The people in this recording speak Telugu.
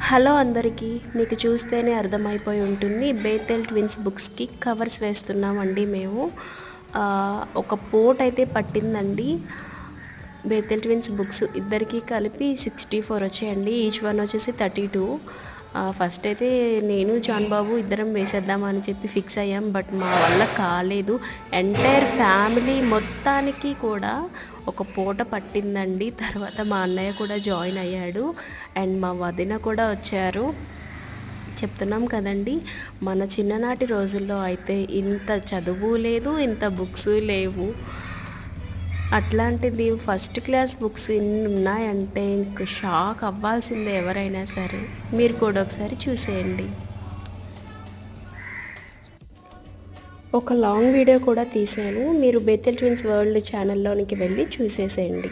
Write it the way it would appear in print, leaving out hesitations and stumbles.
హలో అందరికీ, మీకు చూస్తేనే అర్థమైపోయి ఉంటుంది. బేతెల్ ట్విన్స్ బుక్స్కి కవర్స్ వేస్తున్నామండి మేము. ఒక పోట్ అయితే పట్టిందండి. బేతెల్ ట్విన్స్ బుక్స్ ఇద్దరికి కలిపి 64 వచ్చాయండి. ఈచ్ వన్ వచ్చేసి 32. ఫస్ట్ అయితే నేను జాన్ బాబు ఇద్దరం వేసేద్దామని చెప్పి ఫిక్స్ అయ్యాం. బట్ మా వల్ల కాలేదు. ఎంటైర్ ఫ్యామిలీ మొత్తానికి కూడా ఒక పూట పట్టిందండి. తర్వాత మా అన్నయ్య కూడా జాయిన్ అయ్యాడు అండ్ మా వదిన కూడా వచ్చారు. చెప్తున్నాం కదండి, మన చిన్ననాటి రోజుల్లో అయితే ఇంత చదువు లేదు, ఇంత బుక్స్ లేవు. అట్లాంటిది ఫస్ట్ క్లాస్ బుక్స్ ఇన్ని ఉన్నాయంటే ఇంక షాక్ అవ్వాల్సిందే ఎవరైనా సరే. మీరు కూడా ఒకసారి చూసేయండి. ఒక లాంగ్ వీడియో కూడా తీశాను, మీరు బేతెల్ ట్విన్స్ వరల్డ్ ఛానల్లోనికి వెళ్ళి చూసేసేయండి.